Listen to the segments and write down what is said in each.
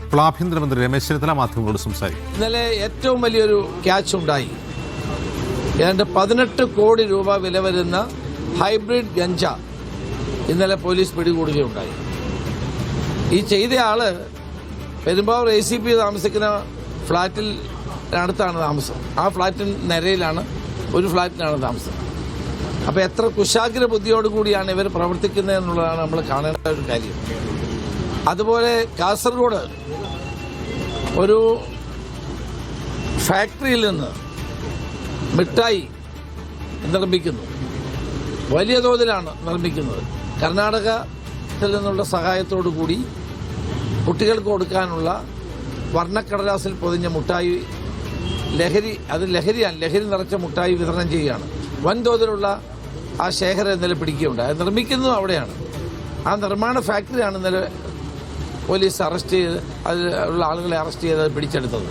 ഇപ്പോൾ ആഭ്യന്തരമന്ത്രി രമേശ് ചെന്നിത്തല മാധ്യമങ്ങളോട് സംസാരിക്കും. ഇന്നലെ ഏറ്റവും വലിയൊരു ക്യാച്ച് ഉണ്ടായി. ഏതാണ്ട് 18 കോടി രൂപ വില വരുന്ന ഹൈബ്രിഡ് ഗഞ്ച ഇന്നലെ പോലീസ് പിടികൂടുകയുണ്ടായി. ഈ ചെയ്തയാള് പെരുമ്പാവൂർ ACP താമസിക്കുന്ന ഫ്ളാറ്റിൽ അടുത്താണ് താമസം. ആ ഫ്ളാറ്റിന് നിരയിലാണ്, ഒരു ഫ്ളാറ്റിലാണ് താമസം. അപ്പോൾ എത്ര കുശാഗ്ര ബുദ്ധിയോടുകൂടിയാണ് ഇവർ പ്രവർത്തിക്കുന്നത് എന്നുള്ളതാണ് നമ്മൾ കാണേണ്ട ഒരു കാര്യം. അതുപോലെ കാസർഗോഡ് ഒരു ഫാക്ടറിയിൽ നിന്ന് മിഠായി നിർമ്മിക്കുന്നു. വലിയ തോതിലാണ് നിർമ്മിക്കുന്നത്. കർണാടകത്തിൽ നിന്നുള്ള സഹായത്തോടു കൂടി കുട്ടികൾക്ക് കൊടുക്കാനുള്ള വർണ്ണക്കടലാസിൽ പൊതിഞ്ഞ മുട്ടായി ലഹരി നിറച്ച മുട്ടായി വിതരണം ചെയ്യുകയാണ്. വൻതോതിലുള്ള ആ ശേഖരം ഇന്നലെ പിടിക്കുകയുണ്ടായി. അത് നിർമ്മിക്കുന്നതും അവിടെയാണ്. ആ നിർമ്മാണ ഫാക്ടറിയാണ് ഇന്നലെ പോലീസ് അറസ്റ്റ് ചെയ്ത് അതിലുള്ള ആളുകളെ അറസ്റ്റ് ചെയ്ത് പിടിച്ചെടുത്തത്.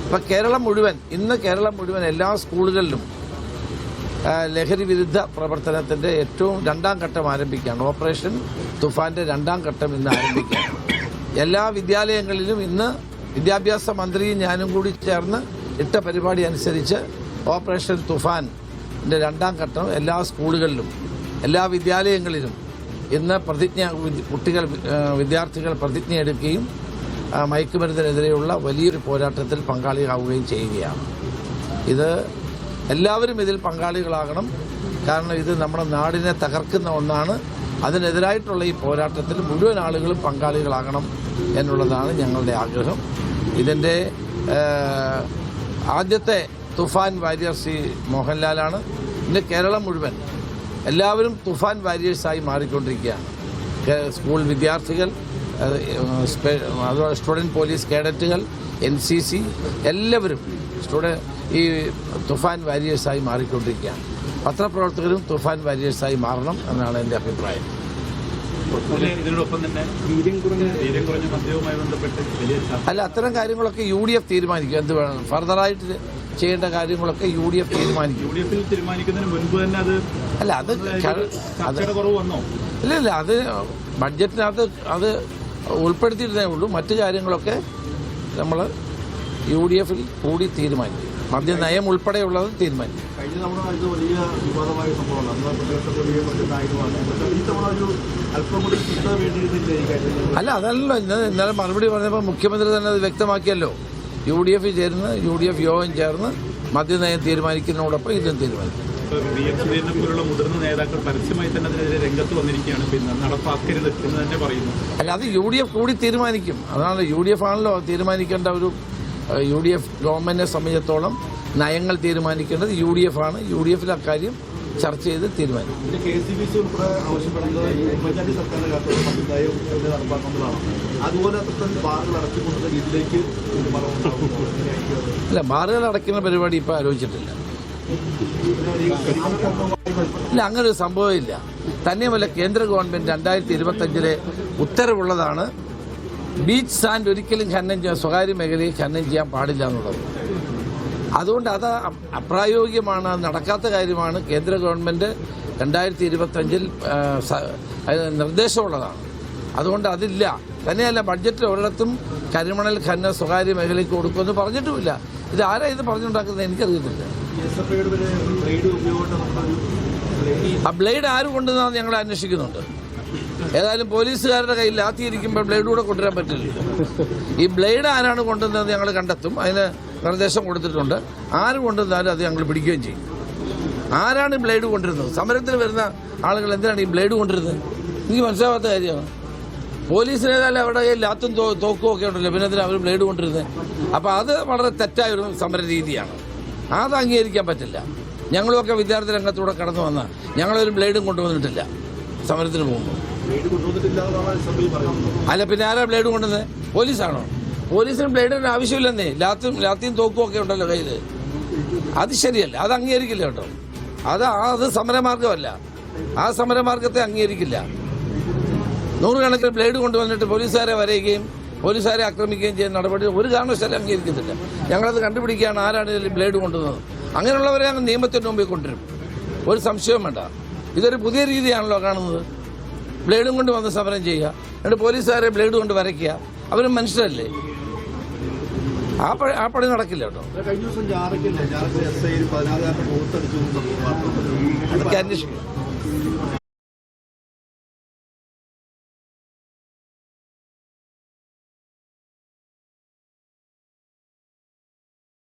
അപ്പോൾ കേരളം മുഴുവൻ എല്ലാ സ്കൂളുകളിലും ലഹരി വിരുദ്ധ പ്രവർത്തനത്തിൻ്റെ ഏറ്റവും 2ാം ഘട്ടം ആരംഭിക്കുകയാണ്. ഓപ്പറേഷൻ തുഫാന്റെ 2ാം ഘട്ടം ഇന്ന് ആരംഭിക്കുകയാണ്. എല്ലാ വിദ്യാലയങ്ങളിലും ഇന്ന് വിദ്യാഭ്യാസ മന്ത്രിയും ഞാനും കൂടി ചേർന്ന് ഇട്ട പരിപാടി അനുസരിച്ച് ഓപ്പറേഷൻ തുഫാന്റെ 2ാം ഘട്ടം എല്ലാ സ്കൂളുകളിലും എല്ലാ വിദ്യാലയങ്ങളിലും ഇന്ന് വിദ്യാർത്ഥികൾ പ്രതിജ്ഞ എടുക്കുകയും മയക്കുമരുന്നിനെതിരെയുള്ള വലിയൊരു പോരാട്ടത്തിൽ പങ്കാളിയാവുകയും ചെയ്യുകയാണ്. ഇത് എല്ലാവരും ഇതിൽ പങ്കാളികളാകണം. കാരണം ഇത് നമ്മുടെ നാടിനെ തകർക്കുന്ന ഒന്നാണ്. അതിനെതിരായിട്ടുള്ള ഈ പോരാട്ടത്തിൽ മുഴുവൻ ആളുകളും പങ്കാളികളാകണം എന്നുള്ളതാണ് ഞങ്ങളുടെ ആഗ്രഹം. ഇതിൻ്റെ ആദ്യത്തെ തുഫാൻ വാരിയർ ശ്രീ മോഹൻലാലാണ്. ഇന്ന് കേരളം മുഴുവൻ എല്ലാവരും തുഫാൻ വാരിയേഴ്സായി മാറിക്കൊണ്ടിരിക്കുകയാണ്. സ്കൂൾ വിദ്യാർത്ഥികൾ, സ്റ്റുഡൻറ് പോലീസ് കേഡറ്റുകൾ, NCC എല്ലാവരും ഈ തുഫാൻ വാരിയേഴ്സായി മാറിക്കൊണ്ടിരിക്കുകയാണ്. പത്രപ്രവർത്തകരും തുഫാൻ വാരിയേഴ്സായി മാറണം എന്നാണ് എൻ്റെ അഭിപ്രായം. അല്ല, അത്തരം കാര്യങ്ങളൊക്കെ UDF തീരുമാനിക്കും. എന്ത് വേണം ഫർദറായിട്ട് ചെയ്യേണ്ട കാര്യങ്ങളൊക്കെ UDF തീരുമാനിക്കും. അല്ല അത് ബഡ്ജറ്റിനകത്ത് അത് ഉൾപ്പെടുത്തിയിരുന്നേ ഉള്ളൂ. മറ്റു കാര്യങ്ങളൊക്കെ നമ്മൾ UDFൽ കൂടി തീരുമാനിക്കും. മദ്യനയം ഉൾപ്പെടെയുള്ളത് തീരുമാനിക്കും. അല്ല, അതല്ലല്ലോ ഇന്നലെ മറുപടി പറഞ്ഞപ്പോൾ മുഖ്യമന്ത്രി തന്നെ അത് വ്യക്തമാക്കിയല്ലോ. UDF യോഗം ചേർന്ന് മദ്യനയം തീരുമാനിക്കുന്നതോടൊപ്പം ഇതും തീരുമാനിക്കും. മുതിർന്ന നേതാക്കൾ പരസ്യമായി തന്നെ അതിനെതിരെ രംഗത്ത് വന്നിരിക്കുകയാണ്. പിന്നെ നടപ്പാക്കരുത് എന്ന് തന്നെ പറയുന്നു. അല്ല, അത് UDF കൂടി തീരുമാനിക്കും. അതാണ് UDF ആണല്ലോ തീരുമാനിക്കേണ്ട. UDF ഗവൺമെന്റിനെ സംബന്ധിച്ചിടത്തോളം നയങ്ങൾ തീരുമാനിക്കേണ്ടത് UDF ആണ്. UDFൽ അക്കാര്യം ചർച്ച ചെയ്ത് തീരുമാനിക്കും. അല്ല, ബാറുകൾ അടയ്ക്കുന്ന പരിപാടി ഇപ്പം ആലോചിച്ചിട്ടില്ല. ഇല്ല, അങ്ങനൊരു സംഭവമില്ല. തന്നെയുമല്ല, കേന്ദ്ര ഗവൺമെന്റ് 2025 ഉത്തരവുള്ളതാണ് ബീച്ച് സാൻഡ് ഒരിക്കലും സ്വകാര്യ മേഖലയിൽ ഖനനം ചെയ്യാൻ പാടില്ല എന്നുള്ളത്. അതുകൊണ്ട് അത് അപ്രായോഗികമാണ്, നടക്കാത്ത കാര്യമാണ്. കേന്ദ്ര ഗവൺമെന്റ് 2025 നിർദ്ദേശമുള്ളതാണ്. അതുകൊണ്ട് അതില്ല. തന്നെയല്ല, ബഡ്ജറ്റിൽ ഒരിടത്തും കരിമണൽ ഖനനം സ്വകാര്യ മേഖലയ്ക്ക് കൊടുക്കുമെന്ന് പറഞ്ഞിട്ടുമില്ല. ഇത് ആരാ ഇത് പറഞ്ഞുണ്ടാക്കുന്നത് എനിക്കറിയത്തില്ല. ആ ബ്ലേഡ് ആര് കൊണ്ടുവന്നാന്ന് ഞങ്ങൾ അന്വേഷിക്കുന്നുണ്ട്. ഏതായാലും പോലീസുകാരുടെ കയ്യിൽ ലാത്തിയിരിക്കുമ്പോൾ ബ്ലേഡ് കൂടെ കൊണ്ടുവരാൻ പറ്റില്ല. ഈ ബ്ലേഡ് ആരാണ് കൊണ്ടുവന്നത് ഞങ്ങൾ കണ്ടെത്തും. അതിന് നിർദ്ദേശം കൊടുത്തിട്ടുണ്ട്. ആര് കൊണ്ടുവന്നാലും അത് ഞങ്ങൾ പിടിക്കുകയും ചെയ്യും. ആരാണ് ബ്ലേഡ് കൊണ്ടിരുന്നത്? സമരത്തിൽ വരുന്ന ആളുകൾ എന്തിനാണ് ഈ ബ്ലേഡ് കൊണ്ടിരുന്നത്? എനിക്ക് മനസ്സിലാവാത്ത കാര്യമാണ്. പോലീസിന് ഏതായാലും അവരുടെ കയ്യിൽ ലാത്തും തോക്കും ഒക്കെ ഉണ്ടല്ലോ, പിന്നെ എന്തിനാണ് അവർ ബ്ലേഡ് കൊണ്ടിരുന്നത്? അപ്പോൾ അത് വളരെ തെറ്റായൊരു സമര രീതിയാണ്. അത് അംഗീകരിക്കാൻ പറ്റില്ല. ഞങ്ങളുമൊക്കെ വിദ്യാർത്ഥി രംഗത്തൂടെ കടന്നു വന്ന ഞങ്ങളൊരു ബ്ലേഡും കൊണ്ടുവന്നിട്ടില്ല സമരത്തിന് പോകുമ്പോൾ. അല്ല, പിന്നെ ആരാ ബ്ലേഡ് കൊണ്ടുവന്നത്? പോലീസാണോ? പോലീസിന് ബ്ലേഡിന് ആവശ്യമില്ലെന്നേ. ലാത്തിയും തോക്കും ഒക്കെ ഉണ്ടല്ലോ കയ്യിൽ. അത് ശരിയല്ല, അത് അംഗീകരിക്കില്ല കേട്ടോ. അത് സമരമാർഗമല്ല. ആ സമരമാർഗത്തെ അംഗീകരിക്കില്ല. നൂറുകണക്കിന് ബ്ലേഡ് കൊണ്ടുവന്നിട്ട് പോലീസുകാരെ വരയുകയും പോലീസുകാരെ ആക്രമിക്കുകയും ചെയ്യുന്ന നടപടി ഒരു കാരണവശാലും അംഗീകരിക്കുന്നില്ല. ഞങ്ങളത് കണ്ടുപിടിക്കുകയാണ് ആരാണ് ഇതിൽ ബ്ലേഡ് കൊണ്ടുവന്നത്. അങ്ങനെയുള്ളവരെ അങ്ങ് നിയമത്തിൻ്റെ മുമ്പിൽ കൊണ്ടുവരും. ഒരു സംശയവും വേണ്ട. ഇതൊരു പുതിയ രീതിയാണല്ലോ കാണുന്നത്. ബ്ലേഡും കൊണ്ട് വന്ന് സമരം ചെയ്യുക, എന്നിട്ട് പോലീസുകാരെ ബ്ലേഡ് കൊണ്ട് വരയ്ക്കുക. അവരും മനുഷ്യരല്ലേ. ആ പണി നടക്കില്ല കേട്ടോ. കഴിഞ്ഞ ദിവസം ജാറക്കിൽ എസ് ഐ 16 ബൂത്ത് അടിച്ചു അതൊക്കെ അന്വേഷിക്കും.